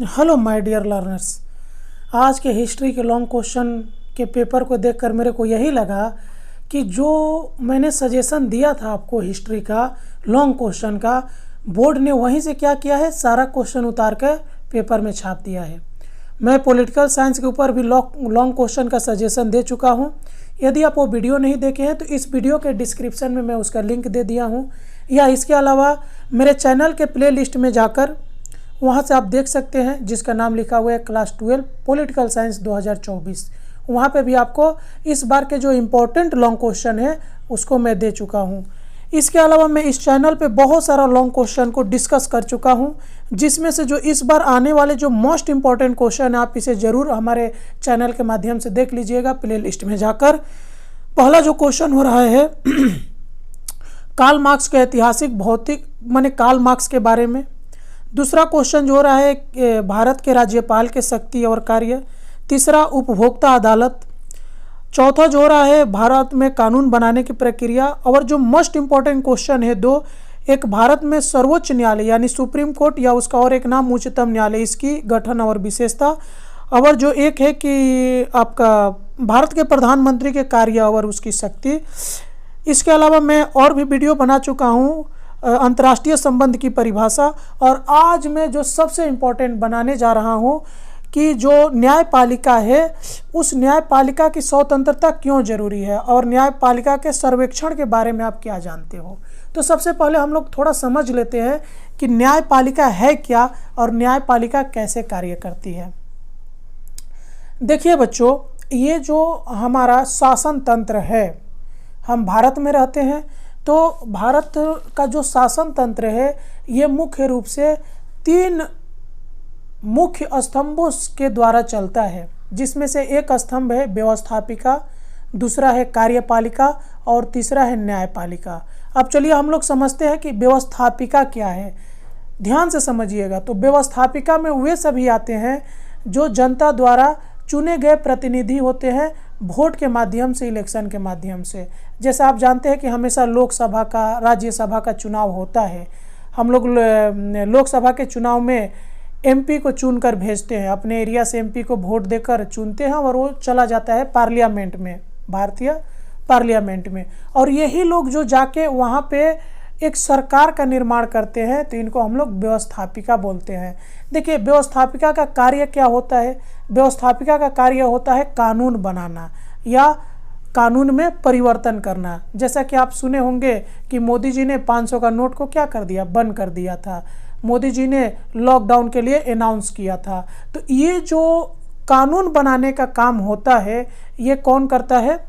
Hello my dear learners. आज के history के लॉन्ग क्वेश्चन के पेपर को देखकर मेरे को यही लगा कि जो मैंने सजेशन दिया था आपको हिस्ट्री का लॉन्ग क्वेश्चन का, बोर्ड ने वहीं से क्या किया है, सारा क्वेश्चन उतार कर पेपर में छाप दिया है। मैं पॉलिटिकल साइंस के ऊपर भी लॉन्ग क्वेश्चन का सजेशन दे चुका हूं। यदि आप वो वीडियो नहीं देखे हैं तो इस वीडियो के डिस्क्रिप्शन में मैं उसका लिंक दे दिया हूं, या इसके अलावा मेरे चैनल के प्ले लिस्ट में जाकर वहाँ से आप देख सकते हैं, जिसका नाम लिखा हुआ है क्लास 12 पॉलिटिकल साइंस 2024। वहाँ पे भी आपको इस बार के जो इम्पोर्टेंट लॉन्ग क्वेश्चन है उसको मैं दे चुका हूँ। इसके अलावा मैं इस चैनल पे बहुत सारा लॉन्ग क्वेश्चन को डिस्कस कर चुका हूँ, जिसमें से जो इस बार आने वाले जो मोस्ट इम्पॉर्टेंट क्वेश्चन है आप इसे ज़रूर हमारे चैनल के माध्यम से देख लीजिएगा प्ले लिस्ट में जाकर। पहला जो क्वेश्चन हो रहा है कार्ल मार्क्स के ऐतिहासिक भौतिक माने कार्ल मार्क्स के बारे में। दूसरा क्वेश्चन जो हो रहा है भारत के राज्यपाल के शक्ति और कार्य। तीसरा उपभोक्ता अदालत। चौथा जो हो रहा है भारत में कानून बनाने की प्रक्रिया। और जो मोस्ट इम्पॉर्टेंट क्वेश्चन है दो, एक भारत में सर्वोच्च न्यायालय यानी सुप्रीम कोर्ट या उसका और एक नाम उच्चतम न्यायालय, इसकी गठन और विशेषता। और जो एक है कि आपका भारत के प्रधानमंत्री के कार्य और उसकी शक्ति। इसके अलावा मैं और भी वीडियो बना चुका हूँ अंतर्राष्ट्रीय संबंध की परिभाषा। और आज मैं जो सबसे इम्पोर्टेंट बनाने जा रहा हूँ कि जो न्यायपालिका है उस न्यायपालिका की स्वतंत्रता क्यों जरूरी है और न्यायपालिका के सर्वेक्षण के बारे में आप क्या जानते हो। तो सबसे पहले हम लोग थोड़ा समझ लेते हैं कि न्यायपालिका है क्या और न्यायपालिका कैसे कार्य करती है। देखिए बच्चों, ये जो हमारा शासन तंत्र है, हम भारत में रहते हैं, तो भारत का जो शासन तंत्र है ये मुख्य रूप से 3 मुख्य स्तंभों के द्वारा चलता है, जिसमें से एक स्तंभ है व्यवस्थापिका, दूसरा है कार्यपालिका और तीसरा है न्यायपालिका। अब चलिए हम लोग समझते हैं कि व्यवस्थापिका क्या है। ध्यान से समझिएगा। तो व्यवस्थापिका में वे सभी आते हैं जो जनता द्वारा चुने गए प्रतिनिधि होते हैं वोट के माध्यम से, इलेक्शन के माध्यम से। जैसा आप जानते हैं कि हमेशा लोकसभा का, राज्यसभा का चुनाव होता है। हम लोग लोकसभा के चुनाव में एमपी को चुनकर भेजते हैं, अपने एरिया से एमपी को वोट देकर चुनते हैं और वो चला जाता है पार्लियामेंट में, भारतीय पार्लियामेंट में। और यही लोग जो जाके वहाँ पे एक सरकार का निर्माण करते हैं, तो इनको हम लोग व्यवस्थापिका बोलते हैं। देखिए व्यवस्थापिका का कार्य क्या होता है। व्यवस्थापिका का कार्य होता है कानून बनाना या कानून में परिवर्तन करना। जैसा कि आप सुने होंगे कि मोदी जी ने 500 का नोट को क्या कर दिया, बंद कर दिया था। मोदी जी ने लॉकडाउन के लिए अनाउंस किया था। तो ये जो कानून बनाने का काम होता है ये कौन करता है,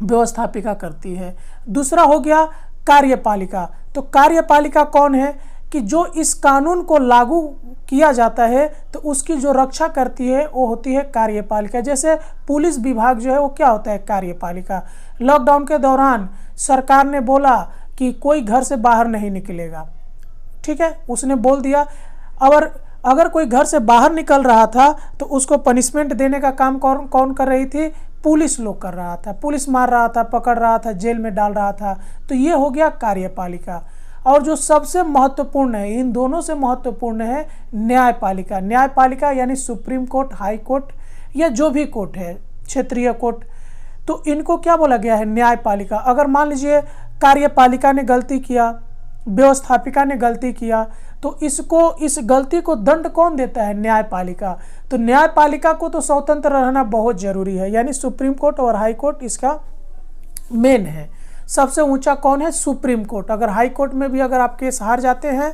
व्यवस्थापिका करती है। दूसरा हो गया कार्यपालिका। तो कार्यपालिका कौन है कि जो इस कानून को लागू किया जाता है तो उसकी जो रक्षा करती है वो होती है कार्यपालिका। जैसे पुलिस विभाग जो है वो क्या होता है, कार्यपालिका। लॉकडाउन के दौरान सरकार ने बोला कि कोई घर से बाहर नहीं निकलेगा, ठीक है, उसने बोल दिया। और अगर कोई घर से बाहर निकल रहा था तो उसको पनिशमेंट देने का काम कौन कौन कर रही थी, पुलिस लोग कर रहा था। पुलिस मार रहा था, पकड़ रहा था, जेल में डाल रहा था। तो ये हो गया कार्यपालिका। और जो सबसे महत्वपूर्ण है, इन दोनों से महत्वपूर्ण है न्यायपालिका। न्यायपालिका यानी सुप्रीम कोर्ट, हाई कोर्ट या जो भी कोर्ट है, क्षेत्रीय कोर्ट, तो इनको क्या बोला गया है, न्यायपालिका। अगर मान लीजिए कार्यपालिका ने गलती किया, व्यवस्थापिका ने गलती किया, तो इस गलती को दंड कौन देता है, न्यायपालिका। तो न्यायपालिका को तो स्वतंत्र रहना बहुत जरूरी है, यानी सुप्रीम कोर्ट और हाई कोर्ट इसका मेन है। सबसे ऊंचा कौन है, सुप्रीम कोर्ट। अगर हाई कोर्ट में भी अगर आप केस हार जाते हैं,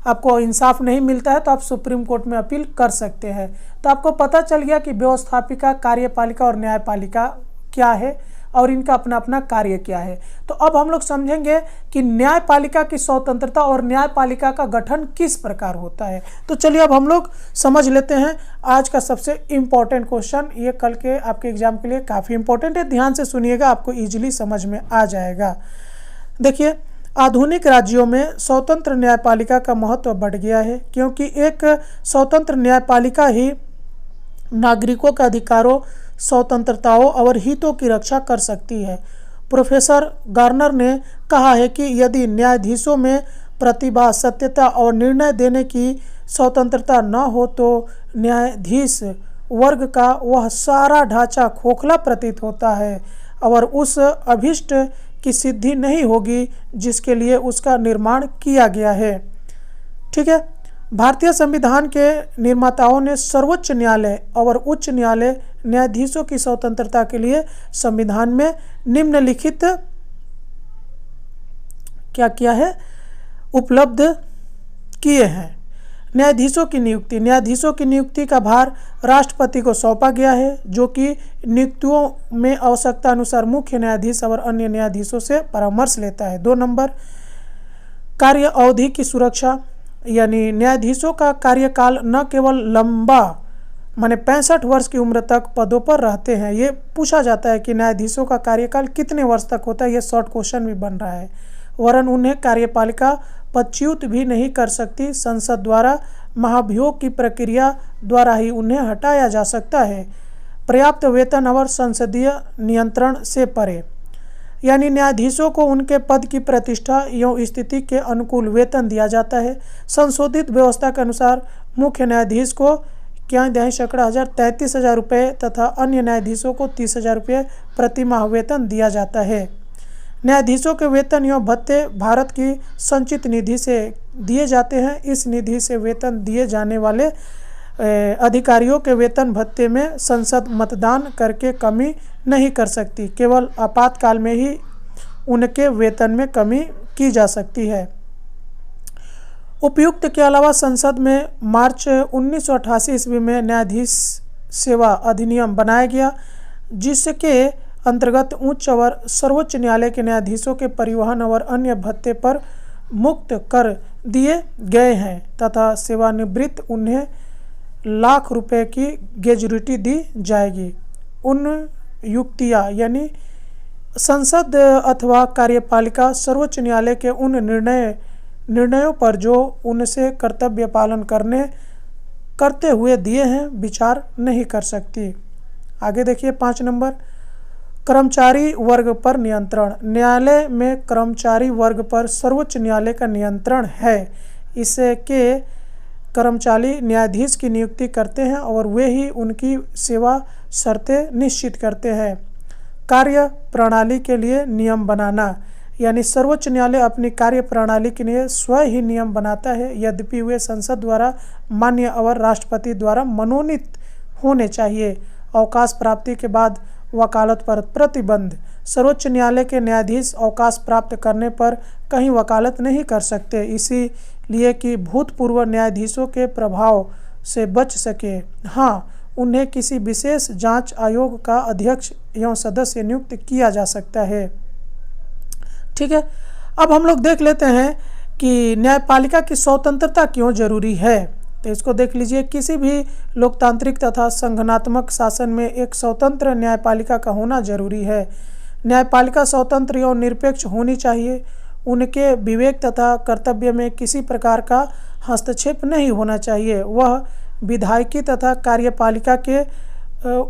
आपको इंसाफ नहीं मिलता है, तो आप सुप्रीम कोर्ट में अपील कर सकते हैं। तो आपको पता चल गया कि व्यवस्थापिका, कार्यपालिका और न्यायपालिका क्या है और इनका अपना अपना कार्य क्या है। तो अब हम लोग समझेंगे कि न्यायपालिका की स्वतंत्रता और न्यायपालिका का गठन किस प्रकार होता है। तो चलिए अब हम लोग समझ लेते हैं आज का सबसे इम्पोर्टेंट क्वेश्चन। ये कल के आपके एग्जाम के लिए काफ़ी इम्पोर्टेंट है, ध्यान से सुनिएगा, आपको ईजिली समझ में आ जाएगा। देखिए, आधुनिक राज्यों में स्वतंत्र न्यायपालिका का महत्व बढ़ गया है, क्योंकि एक स्वतंत्र न्यायपालिका ही नागरिकों के अधिकारों, स्वतंत्रताओं और हितों की रक्षा कर सकती है। प्रोफेसर गार्नर ने कहा है कि यदि न्यायाधीशों में प्रतिभा, सत्यता और निर्णय देने की स्वतंत्रता न हो तो न्यायाधीश वर्ग का वह सारा ढांचा खोखला प्रतीत होता है और उस अभिष्ट की सिद्धि नहीं होगी जिसके लिए उसका निर्माण किया गया है। ठीक है। भारतीय संविधान के निर्माताओं ने सर्वोच्च न्यायालय और उच्च न्यायालय न्यायाधीशों की स्वतंत्रता के लिए संविधान में निम्नलिखित क्या किया है, उपलब्ध किए हैं। न्यायाधीशों की नियुक्ति। न्यायाधीशों की नियुक्ति का भार राष्ट्रपति को सौंपा गया है, जो कि नियुक्तियों में आवश्यकता अनुसार मुख्य न्यायाधीश और अन्य न्यायाधीशों से परामर्श लेता है। 2 नंबर, कार्य अवधि की सुरक्षा, यानी न्यायाधीशों का कार्यकाल न केवल लंबा माने 65 वर्ष की उम्र तक पदों पर रहते हैं। ये पूछा जाता है कि न्यायाधीशों का कार्यकाल कितने वर्ष तक होता है, ये शॉर्ट क्वेश्चन भी बन रहा है। वरन उन्हें कार्यपालिका पदच्युत भी नहीं कर सकती। संसद द्वारा महाभियोग की प्रक्रिया द्वारा ही उन्हें हटाया जा सकता है। पर्याप्त वेतन और संसदीय नियंत्रण से परे, यानी न्यायाधीशों को उनके पद की प्रतिष्ठा एवं स्थिति के अनुकूल वेतन दिया जाता है। संशोधित व्यवस्था के अनुसार मुख्य न्यायाधीश को 33,000 रुपये तथा अन्य न्यायाधीशों को 30,000 रुपये प्रति माह वेतन दिया जाता है। न्यायाधीशों के वेतन एवं भत्ते भारत की संचित निधि से दिए जाते हैं। इस निधि से वेतन दिए जाने वाले अधिकारियों के वेतन भत्ते में संसद मतदान करके कमी नहीं कर सकती। केवल आपातकाल में ही उनके वेतन में कमी की जा सकती है। उपर्युक्त के अलावा संसद में मार्च 1988 ईस्वी में न्यायाधीश सेवा अधिनियम बनाया गया, जिसके अंतर्गत उच्च और सर्वोच्च न्यायालय के न्यायाधीशों के परिवहन और अन्य भत्ते पर मुक्त कर दिए गए हैं तथा सेवानिवृत्त उन्हें लाख रुपए की ग्रेच्युटी दी जाएगी। उन युक्तियाँ यानी संसद अथवा कार्यपालिका सर्वोच्च न्यायालय के उन निर्णयों पर जो उनसे कर्तव्य पालन करते हुए दिए हैं विचार नहीं कर सकती। आगे देखिए 5 नंबर, कर्मचारी वर्ग पर नियंत्रण। न्यायालय में कर्मचारी वर्ग पर सर्वोच्च न्यायालय का नियंत्रण है। इसके कर्मचारी न्यायाधीश की नियुक्ति करते हैं और वे ही उनकी सेवा शर्तें निश्चित करते हैं। कार्य प्रणाली के लिए नियम बनाना, यानी सर्वोच्च न्यायालय अपनी कार्य प्रणाली के लिए स्वयं ही नियम बनाता है, यद्यपि वे संसद द्वारा मान्य और राष्ट्रपति द्वारा मनोनीत होने चाहिए। अवकाश प्राप्ति के बाद वकालत पर प्रतिबंध। सर्वोच्च न्यायालय के न्यायाधीश अवकाश प्राप्त करने पर कहीं वकालत नहीं कर सकते, इसीलिए कि भूतपूर्व न्यायाधीशों के प्रभाव से बच सके। हाँ, उन्हें किसी विशेष जांच आयोग का अध्यक्ष एवं सदस्य नियुक्त किया जा सकता है। ठीक है। अब हम लोग देख लेते हैं कि न्यायपालिका की स्वतंत्रता क्यों जरूरी है। तो इसको देख लीजिए। किसी भी लोकतांत्रिक तथा संगठनात्मक शासन में एक स्वतंत्र न्यायपालिका का होना जरूरी है। न्यायपालिका स्वतंत्र एवं निरपेक्ष होनी चाहिए। उनके विवेक तथा कर्तव्य में किसी प्रकार का हस्तक्षेप नहीं होना चाहिए। वह विधायिकी तथा कार्यपालिका के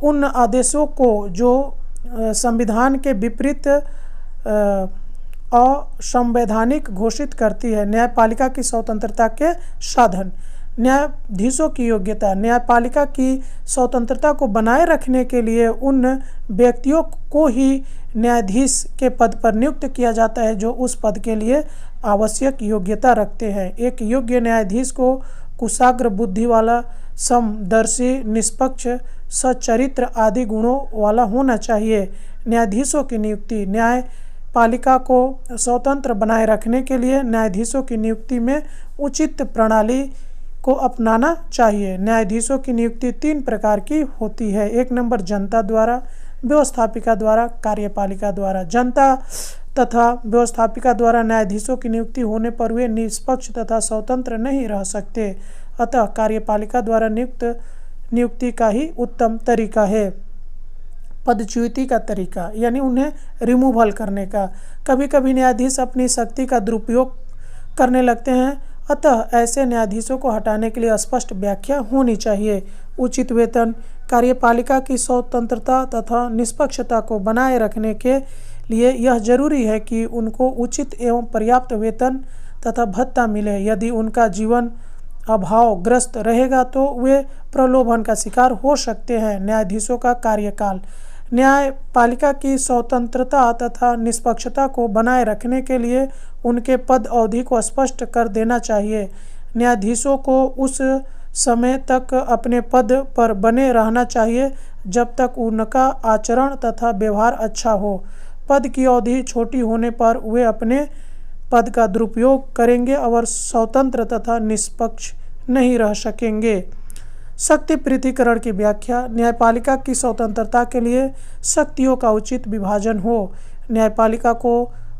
उन आदेशों को जो संविधान के विपरीत असंवैधानिक घोषित करती है। न्यायपालिका की स्वतंत्रता के साधन। न्यायाधीशों की योग्यता। न्यायपालिका की स्वतंत्रता को बनाए रखने के लिए उन व्यक्तियों को ही न्यायाधीश के पद पर नियुक्त किया जाता है जो उस पद के लिए आवश्यक योग्यता रखते हैं। एक योग्य न्यायाधीश को कुशाग्र बुद्धि वाला, समदर्शी, निष्पक्ष, सच्चरित्र आदि गुणों वाला होना चाहिए। न्यायाधीशों की नियुक्ति। न्यायपालिका को स्वतंत्र बनाए रखने के लिए न्यायाधीशों की नियुक्ति में उचित प्रणाली को अपनाना चाहिए। न्यायाधीशों की नियुक्ति 3 प्रकार की होती है। 1 नंबर, जनता द्वारा, व्यवस्थापिका द्वारा, कार्यपालिका द्वारा। जनता तथा व्यवस्थापिका द्वारा न्यायाधीशों की नियुक्ति होने पर वे निष्पक्ष तथा स्वतंत्र नहीं रह सकते, अतः कार्यपालिका द्वारा नियुक्ति का ही उत्तम तरीका है। पदच्युति का तरीका, यानी उन्हें रिमूवल करने का। कभी कभी न्यायाधीश अपनी शक्ति का दुरुपयोग करने लगते हैं, अतः ऐसे न्यायाधीशों को हटाने के लिए स्पष्ट व्याख्या होनी चाहिए। उचित वेतन। कार्यपालिका की स्वतंत्रता तथा निष्पक्षता को बनाए रखने के लिए यह जरूरी है कि उनको उचित एवं पर्याप्त वेतन तथा भत्ता मिले। यदि उनका जीवन अभावग्रस्त रहेगा तो वे प्रलोभन का शिकार हो सकते हैं। न्यायाधीशों का कार्यकाल। न्यायपालिका की स्वतंत्रता तथा निष्पक्षता को बनाए रखने के लिए उनके पद अवधि को स्पष्ट कर देना चाहिए। न्यायाधीशों को उस समय तक अपने पद पर बने रहना चाहिए जब तक उनका आचरण तथा व्यवहार अच्छा हो। पद की अवधि छोटी होने पर वे अपने पद का दुरुपयोग करेंगे और स्वतंत्र तथा निष्पक्ष नहीं रह सकेंगे। शक्ति पृथक्करण की व्याख्या। न्यायपालिका की स्वतंत्रता के लिए शक्तियों का उचित विभाजन हो। न्यायपालिका को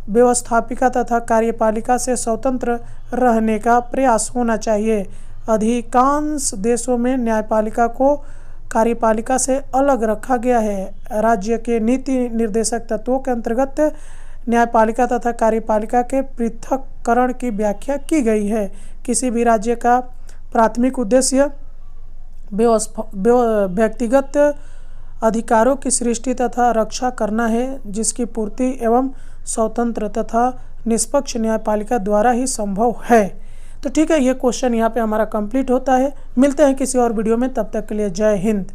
व्यवस्थापिका तथा कार्यपालिका से स्वतंत्र रहने का प्रयास होना चाहिए। अधिकांश देशों में न्यायपालिका को कार्यपालिका से अलग रखा गया है। राज्य के नीति निर्देशक तत्वों के अंतर्गत न्यायपालिका तथा कार्यपालिका के पृथक्करण की व्याख्या की गई है। किसी भी राज्य का प्राथमिक उद्देश्य व्यक्तिगत अधिकारों की सृष्टि तथा रक्षा करना है, जिसकी पूर्ति एवं स्वतंत्र तथा निष्पक्ष न्यायपालिका द्वारा ही संभव है। तो ठीक है, ये क्वेश्चन यहाँ पे हमारा कंप्लीट होता है। मिलते हैं किसी और वीडियो में, तब तक के लिए जय हिंद।